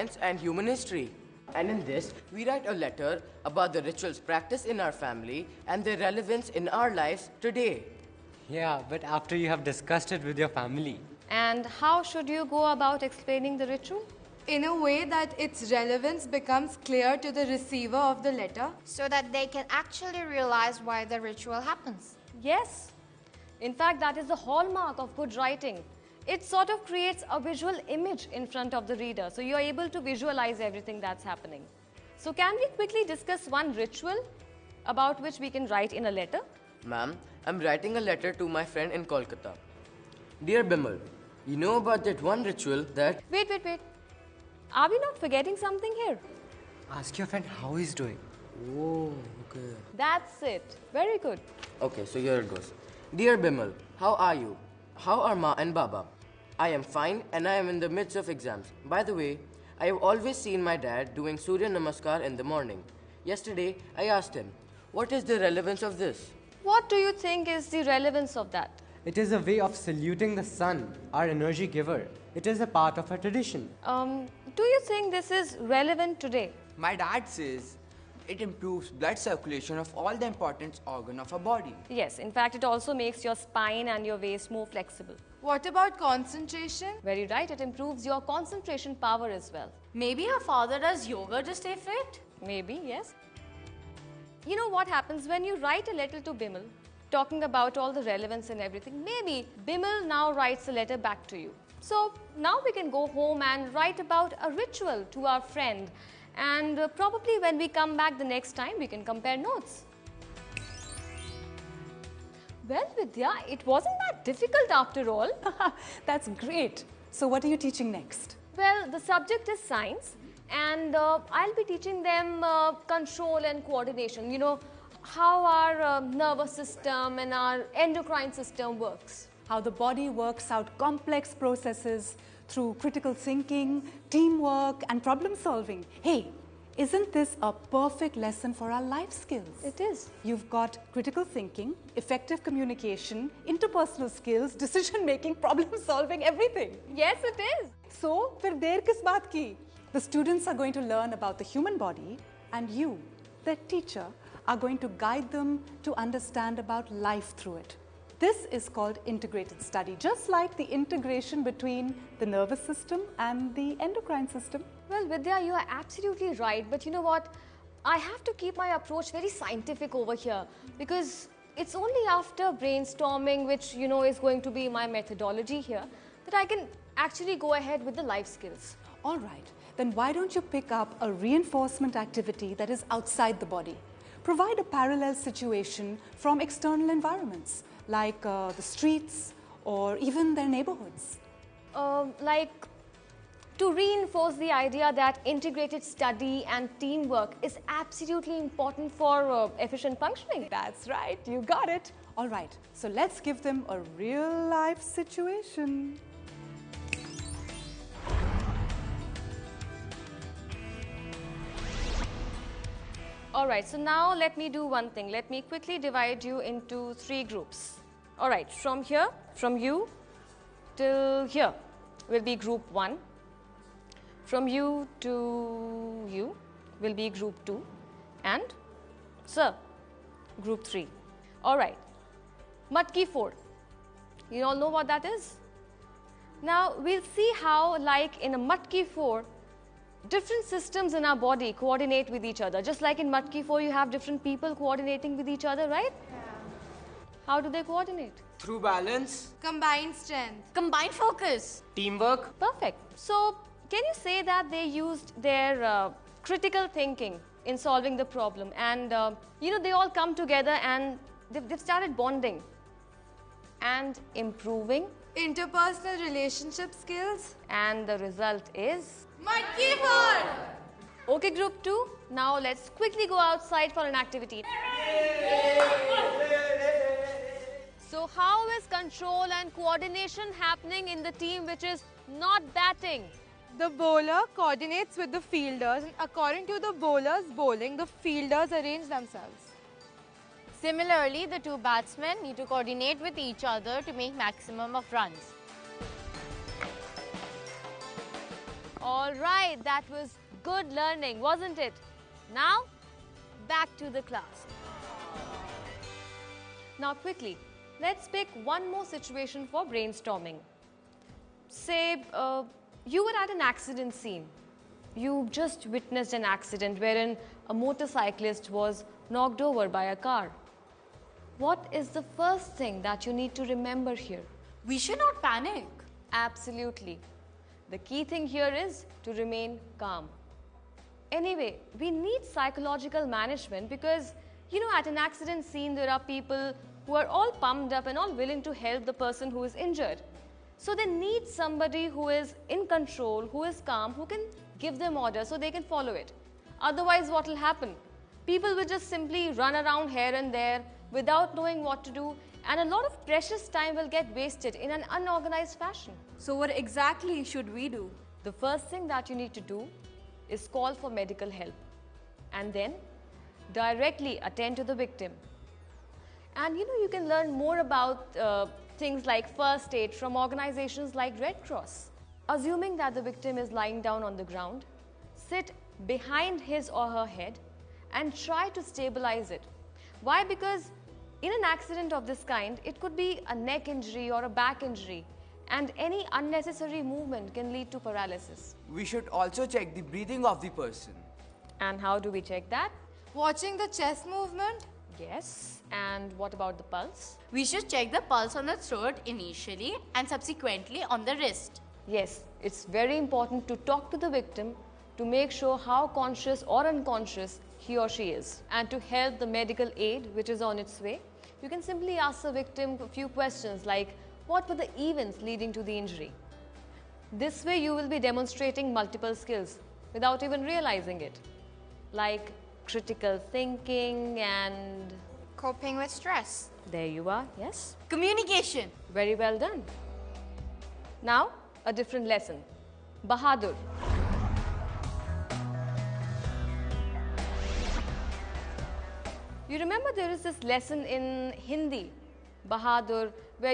science and human history. And in this, we write a letter about the rituals practiced in our family and their relevance in our lives today. Yeah, but after you have discussed it with your family. And how should you go about explaining the ritual? In a way that its relevance becomes clear to the receiver of the letter. So that they can actually realize why the ritual happens. Yes. In fact, that is the hallmark of good writing. It sort of creates a visual image in front of the reader, so you are able to visualize everything that's happening. So can we quickly discuss one ritual about which we can write in a letter? Ma'am, I'm writing a letter to my friend in Kolkata. Dear Bimal, you know about that one ritual that... Wait. Are we not forgetting something here? Ask your friend how he's doing. Oh, okay. That's it. Very good. Okay, so here it goes. Dear Bimal, how are you? How are Ma and Baba? I am fine and I am in the midst of exams. By the way, I have always seen my dad doing Surya Namaskar in the morning. Yesterday, I asked him, what is the relevance of this? What do you think is the relevance of that? It is a way of saluting the sun, our energy giver. It is a part of our tradition. Do you think this is relevant today? My dad says it improves blood circulation of all the important organs of our body. Yes, in fact, it also makes your spine and your waist more flexible. What about concentration? Very right, it improves your concentration power as well. Maybe her father does yoga to stay fit? Maybe, yes. You know what happens when you write a letter to Bimal, talking about all the relevance and everything, maybe Bimal now writes a letter back to you. So now we can go home and write about a ritual to our friend. And probably when we come back the next time, we can compare notes. Well, Vidya, it wasn't that difficult after all. That's great. So what are you teaching next? Well, the subject is science, and I'll be teaching them control and coordination. You know, how our nervous system and our endocrine system works. How the body works out complex processes through critical thinking, teamwork, and problem solving. Hey, isn't this a perfect lesson for our life skills? It is. You've got critical thinking, effective communication, interpersonal skills, decision making, problem solving, everything. Yes, it is. So, फिर देर किस बात की? The students are going to learn about the human body, and you, their teacher, are going to guide them to understand about life through it. This is called integrated study, just like the integration between the nervous system and the endocrine system. Well, Vidya, you are absolutely right. But you know what? I have to keep my approach very scientific over here, because it's only after brainstorming, which you know is going to be my methodology here, that I can actually go ahead with the life skills. All right, then why don't you pick up a reinforcement activity that is outside the body? Provide a parallel situation from external environments, like the streets or even their neighborhoods. Like to reinforce the idea that integrated study and teamwork is absolutely important for efficient functioning. That's right, you got it. All right, so let's give them a real life situation. All right, so now let me do one thing. Let me quickly divide you into 3 groups. All right, from here, from you till here will be group 1. From you to you will be group 2. And, sir, group 3. All right, Matki 4. You all know what that is? Now, we'll see how, like in a Matki 4, different systems in our body coordinate with each other. Just like in Matki 4, you have different people coordinating with each other, right? Yeah. How do they coordinate? Through balance, Combined strength. Combined focus. teamwork. Perfect. So, can you say that they used their critical thinking in solving the problem? And, you know, they all come together and they've started bonding and improving. Interpersonal relationship skills. And the result is... Matki 4! Okay, group 2. Now, let's quickly go outside for an activity. So, how is control and coordination happening in the team which is not batting? The bowler coordinates with the fielders, and according to the bowler's bowling, the fielders arrange themselves. Similarly, the 2 batsmen need to coordinate with each other to make maximum of runs. All right, that was good learning, wasn't it? Now, back to the class. Now quickly, let's pick one more situation for brainstorming. Say, you were at an accident scene. You just witnessed an accident wherein a motorcyclist was knocked over by a car. What is the first thing that you need to remember here? We should not panic. Absolutely. The key thing here is to remain calm. Anyway, we need psychological management because, at an accident scene, there are people who are all pumped up and all willing to help the person who is injured. So they need somebody who is in control, who is calm, who can give them orders so they can follow it. Otherwise, what will happen? People will just simply run around here and there without knowing what to do, and a lot of precious time will get wasted in an unorganized fashion. So what exactly should we do? The first thing that you need to do is call for medical help and then directly attend to the victim. And you can learn more about things like first aid from organizations like Red Cross. Assuming that the victim is lying down on the ground, sit behind his or her head and try to stabilize it. Why? Because in an accident of this kind, it could be a neck injury or a back injury, and any unnecessary movement can lead to paralysis. We should also check the breathing of the person. And how do we check that? Watching the chest movement. Yes. And what about the pulse? We should check the pulse on the throat initially and subsequently on the wrist. Yes, it's very important to talk to the victim to make sure how conscious or unconscious he or she is. And to help the medical aid which is on its way, you can simply ask the victim a few questions like, what were the events leading to the injury? This way you will be demonstrating multiple skills without even realizing it, like critical thinking and Coping with stress. there you are, yes? Communication. Very well done. Now, a different lesson. Bahadur. You remember there is this lesson in Hindi, Bahadur, where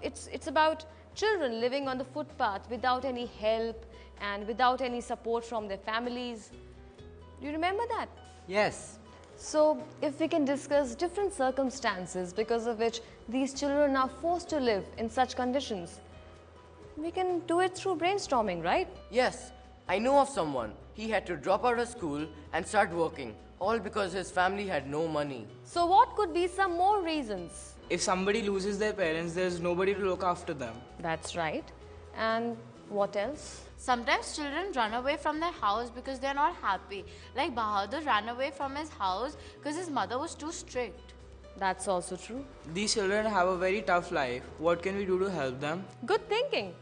it's about children living on the footpath without any help and without any support from their families. Do you remember that? Yes. So, if we can discuss different circumstances because of which these children are forced to live in such conditions, we can do it through brainstorming, right? Yes, I know of someone. He had to drop out of school and start working, all because his family had no money. So, what could be some more reasons? If somebody loses their parents, there's nobody to look after them. That's right. And what else? Sometimes children run away from their house because they're not happy. Like Bahadur ran away from his house because his mother was too strict. That's also true. These children have a very tough life. What can we do to help them? Good thinking.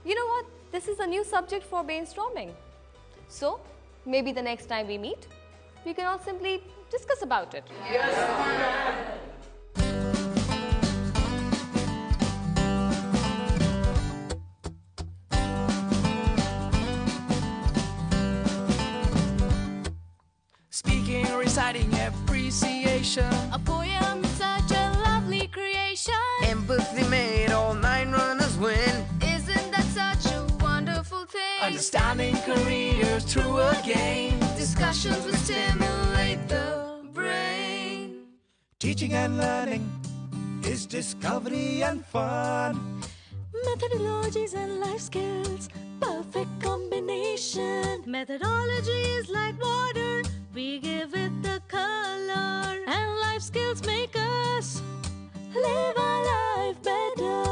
You know what? This is a new subject for brainstorming. So, maybe the next time we meet, we can all simply discuss about it. Speaking, reciting, appreciation. A poem, such a lovely creation. Empathy made all 9 runners win. Isn't that such a wonderful thing? Understanding careers through a game. Discussions will stimulate the brain. Teaching and learning is discovery and fun. Methodologies and life skills, perfect combination. Methodology is like water, we give it the color. And life skills make us live our life better.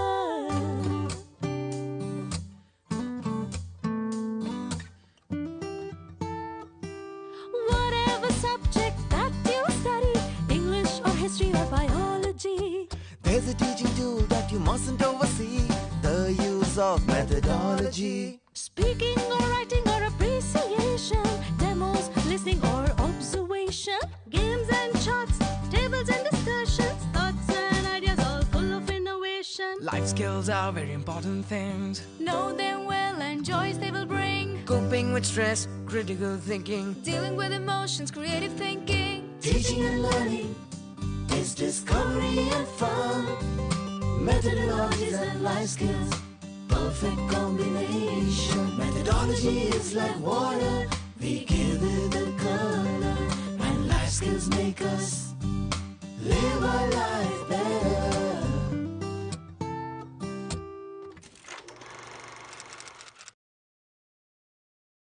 Whatever subject that you study, English or history or biology, There's a teaching tool that you mustn't oversee, the use of methodology. speaking or writing or appreciation, demos, listening or observation, games and charts, tables and discussions, thoughts and ideas all full of innovation. Life skills are very important things. Know them well and joys they will bring. Coping with stress, critical thinking. Dealing with emotions, creative thinking. Teaching and learning is discovery and fun. Methodologies and life skills, perfect combination. Methodology is like water, we give it a color, and life skills make us